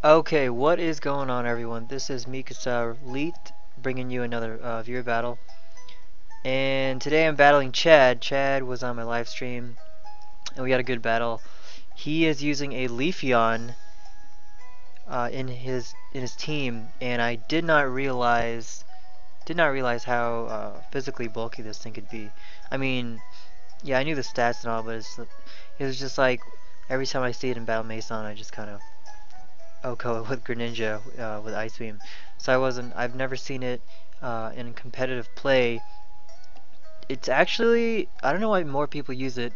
Okay, what is going on, everyone? This is MikasaVsChad bringing you another viewer battle. And today I'm battling Chad. Chad was on my live stream, and we had a good battle. He is using a Leafeon in his team, and I did not realize how physically bulky this thing could be. I mean, yeah, I knew the stats and all, but it was just like every time I see it in Battle Mason, I just kind of Oko with Greninja with Ice Beam. So I've never seen it in competitive play. It's actually, I don't know why more people use it.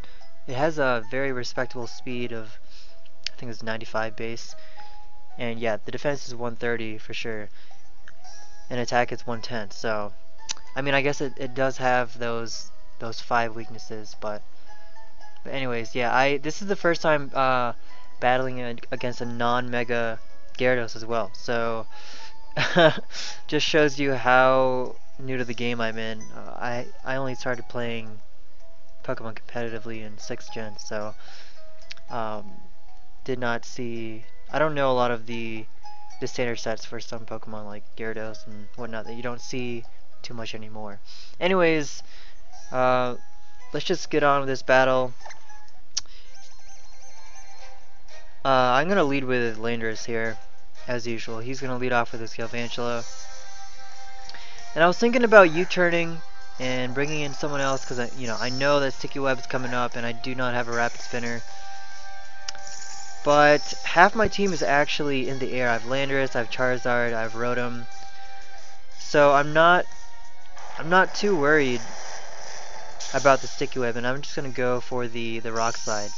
It has a very respectable speed of, I think it's 95 base. And yeah, the defense is 130 for sure. And attack is 110. So, I mean, I guess it does have those five weaknesses, but anyways, yeah, this is the first time battling against a non-mega Gyarados as well. So just shows you how new to the game I'm in. I only started playing Pokemon competitively in 6th gen, so um, did not see. I don't know a lot of the standard sets for some Pokemon like Gyarados and whatnot that you don't see too much anymore. Anyways, let's just get on with this battle. I'm gonna lead with Landorus here, as usual. He's gonna lead off with his Galvantula. And I was thinking about U-turning and bringing in someone else because I know that Sticky Web's coming up and I do not have a Rapid Spinner. But half my team is actually in the air. I have Landorus, I have Charizard, I have Rotom. So I'm not too worried about the Sticky Web, and I'm just gonna go for the Rock Slide,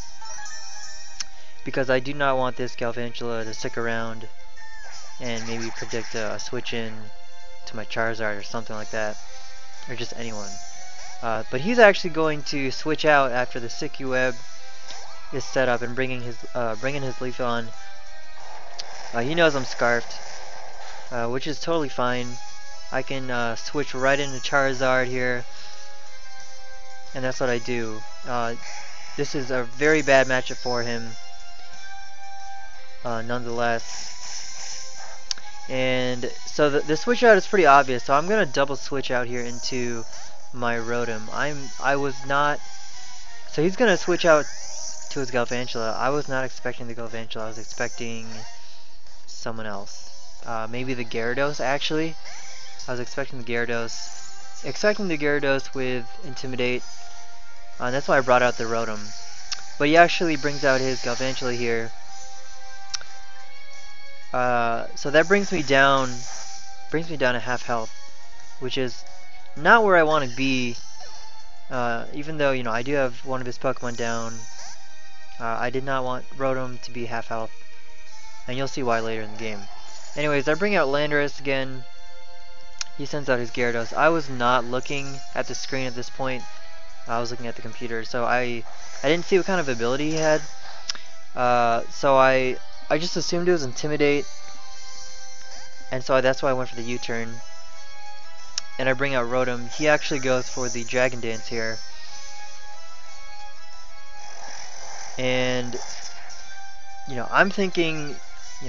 because I do not want this Galvantula to stick around and maybe predict a switch in to my Charizard or something like that, or just anyone. But he's actually going to switch out after the Sticky Web is set up and bringing his Leafeon. He knows I'm Scarfed, which is totally fine. I can switch right into Charizard here, and that's what I do. This is a very bad matchup for him, nonetheless. And so the switch out is pretty obvious. So I'm gonna double switch out here into my Rotom. I was not. So he's gonna switch out to his Galvantula. I was not expecting the Galvantula. I was expecting someone else. Maybe the Gyarados, actually. I was expecting the Gyarados. With Intimidate. That's why I brought out the Rotom. But he actually brings out his Galvantula here. So that brings me down to half health, which is not where I want to be. Even though I do have one of his Pokemon down, I did not want Rotom to be half health, and you'll see why later in the game. Anyways, I bring out Landorus again. He sends out his Gyarados. I was not looking at the screen at this point. I was looking at the computer, so I didn't see what kind of ability he had. So I just assumed it was Intimidate, and so that's why I went for the U-turn. And I bring out Rotom. He actually goes for the Dragon Dance here. And I'm thinking,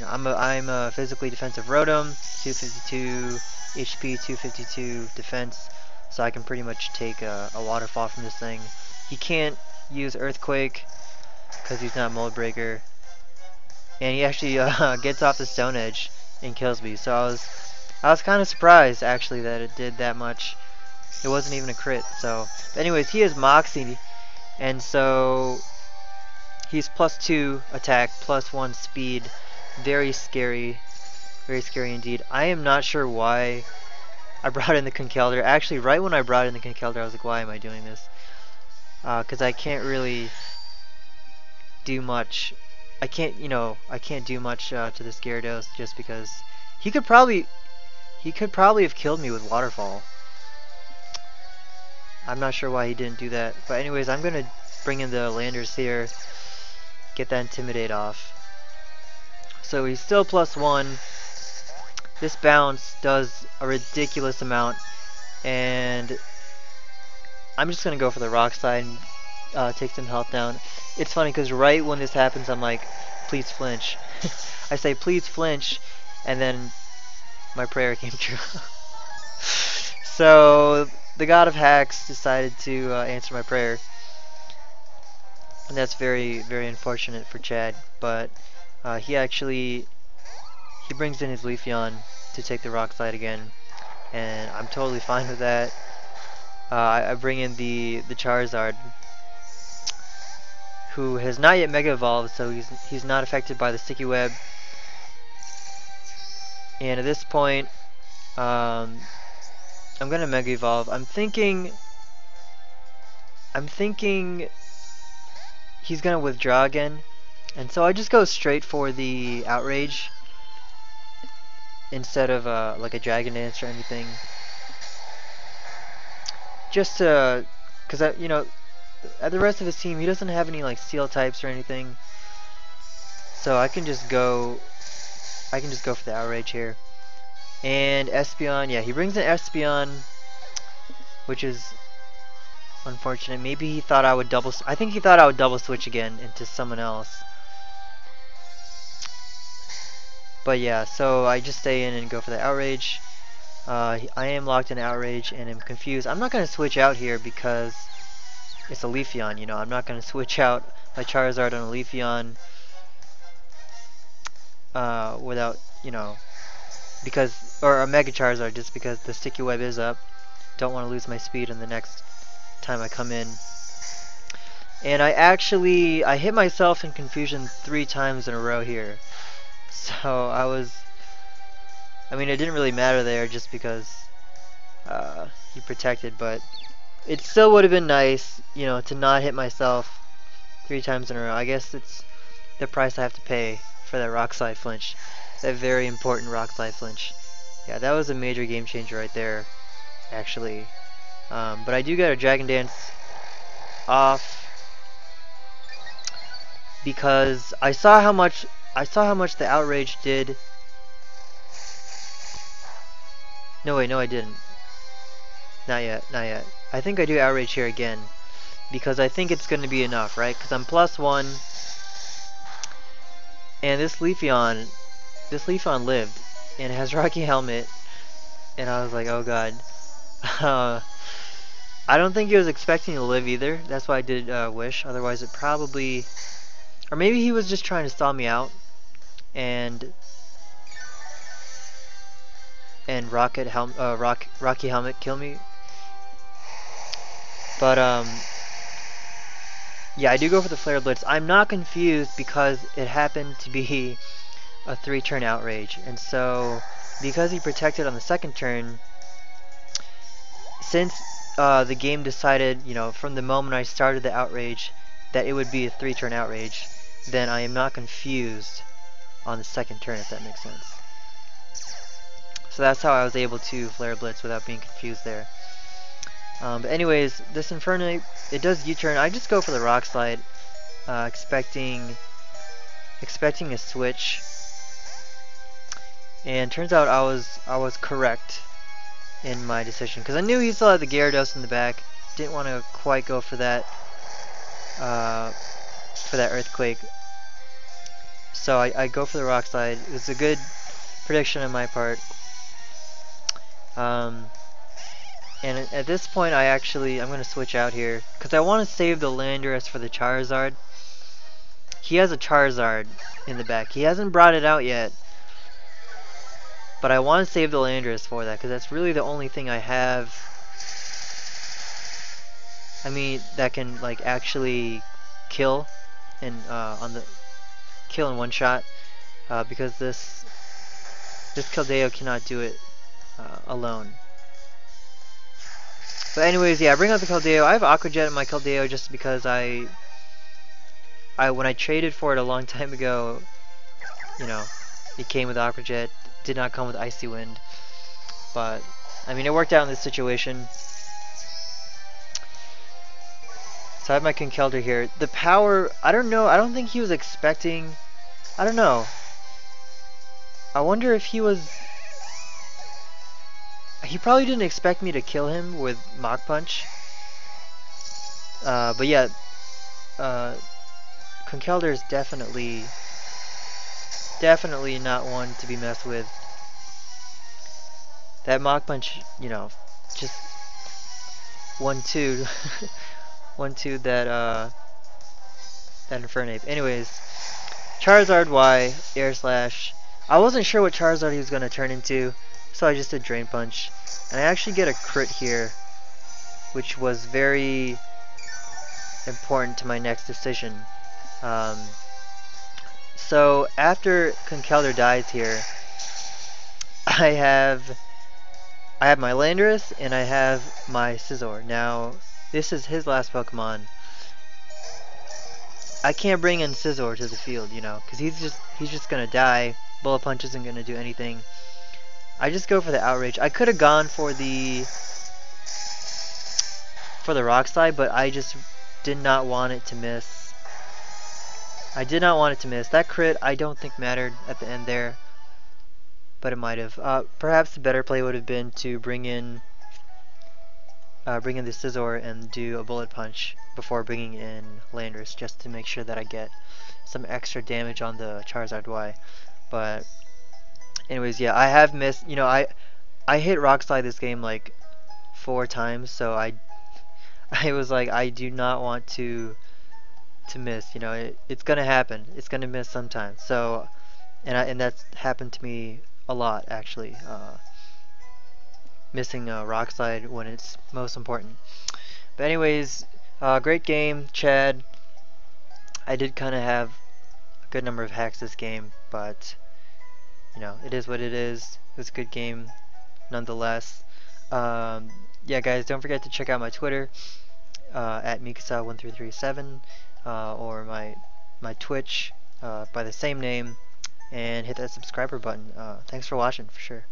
I'm a physically defensive Rotom, 252 HP, 252 defense, so I can pretty much take a waterfall from this thing. He can't use Earthquake because he's not Mold Breaker. And he actually gets off the Stone Edge and kills me. So I was kind of surprised actually that it did that much. It wasn't even a crit. So, but anyways, he has Moxie, and so he's +2 attack, +1 speed. Very scary indeed. I am not sure why I brought in the Conkeldurr. Actually, right when I brought in the Conkeldurr, I was like, why am I doing this? Because I can't really do much. I can't do much to this Gyarados just because he could probably have killed me with Waterfall. I'm not sure why he didn't do that. But anyways, I'm gonna bring in the Landorus here, get that Intimidate off. So he's still +1. This bounce does a ridiculous amount, and I'm just gonna go for the Rock Slide and take some health down. It's funny because right when this happens, I'm like, please flinch. I say, please flinch, and then my prayer came true. So the god of hacks decided to answer my prayer, and that's very, very unfortunate for Chad. But he brings in his Leafeon to take the rock slide again, and I'm totally fine with that. I bring in the Charizard, who has not yet Mega Evolved, so he's not affected by the Sticky Web. And at this point, I'm gonna Mega Evolve. I'm thinking he's gonna withdraw again, and so I just go straight for the Outrage instead of like a Dragon Dance or anything. Just to, cause you know, the rest of his team, he doesn't have any like Steel types or anything, so I can just go for the Outrage here. And Espeon, yeah, he brings in Espeon, which is unfortunate. Maybe he thought I would I think he thought I would double switch again into someone else. But yeah, so I just stay in and go for the Outrage. I am locked in Outrage and am confused. I'm not going to switch out here because it's a Leafeon, you know. I'm not going to switch out my Charizard on a Leafeon without, you know, or a Mega Charizard, just because the Sticky Web is up. Don't want to lose my speed in the next time I come in. And I hit myself in confusion 3 times in a row here. So I mean, it didn't really matter there just because he protected, but it still would have been nice, you know, to not hit myself 3 times in a row. I guess it's the price I have to pay for that Rock Slide flinch. That very important Rock Slide flinch. Yeah, that was a major game changer right there, actually. But I do get a Dragon Dance off because I saw how much the Outrage did. No, wait, no, I didn't. Not yet, not yet. I think I do Outrage here again because I think it's going to be enough, right? Because I'm +1, and this Leafeon lived, and it has Rocky Helmet, and I was like, oh god. I don't think he was expecting to live either. That's why I did Wish. Otherwise, it probably, or maybe he was just trying to stall me out, and Rocky Helmet kill me. But yeah, I do go for the Flare Blitz. I'm not confused because it happened to be a 3-turn Outrage, and so because he protected on the 2nd turn, since the game decided, you know, from the moment I started the Outrage that it would be a 3-turn Outrage, then I am not confused on the 2nd turn, if that makes sense. So that's how I was able to Flare Blitz without being confused there. But anyways, this Infernape, it does U-turn. I just go for the Rock Slide, expecting a switch, and turns out I was correct in my decision because I knew he still had the Gyarados in the back. Didn't want to quite go for that Earthquake, so I go for the Rock Slide. It was a good prediction on my part. And at this point, I'm going to switch out here because I want to save the Landorus for the Charizard. He has a Charizard in the back. He hasn't brought it out yet, but I want to save the Landorus for that because that's really the only thing I have. I mean, that can like actually kill in kill in one shot because this Keldeo cannot do it alone. But anyways, yeah, I bring out the Keldeo. I have Aqua Jet in my Keldeo just because when I traded for it a long time ago, you know, it came with Aqua Jet, did not come with Icy Wind. But I mean, it worked out in this situation. So I have my Conkeldurr here. The power, I don't know. I don't think he was expecting. I don't know. I wonder if he was. He probably didn't expect me to kill him with Mach Punch. But yeah, Conkeldurr is definitely definitely not one to be messed with. That Mach Punch, you know, just 1-2, 1-2 that Infernape. Anyways, Charizard Y, Air Slash. I wasn't sure what Charizard he was going to turn into, so I just did Drain Punch. And I actually get a crit here, which was very important to my next decision. So after Conkeldurr dies here, I have my Landorus and I have my Scizor. Now, this is his last Pokemon. I can't bring in Scizor to the field, you know, because he's just gonna die. Bullet Punch isn't gonna do anything. I just go for the Outrage. I could have gone for the Rock Slide, but I just did not want it to miss. I did not want it to miss. That crit I don't think mattered at the end there, but it might have. Perhaps the better play would have been to bring in the Scizor and do a Bullet Punch before bringing in Landorus, just to make sure that I get some extra damage on the Charizard Y. But anyways, yeah, I have missed. You know, I hit Rock Slide this game like 4 times, so I was like, I do not want to miss. You know, it's gonna happen. It's gonna miss sometime. So, and that's happened to me a lot actually. Missing a Rock Slide when it's most important. But anyways, great game, Chad. I did kind of have a good number of hacks this game, but you know, it is what it is. It was a good game nonetheless. Yeah, guys, don't forget to check out my Twitter at Mikasa1337 or my Twitch by the same name, and hit that subscriber button. Thanks for watching, for sure.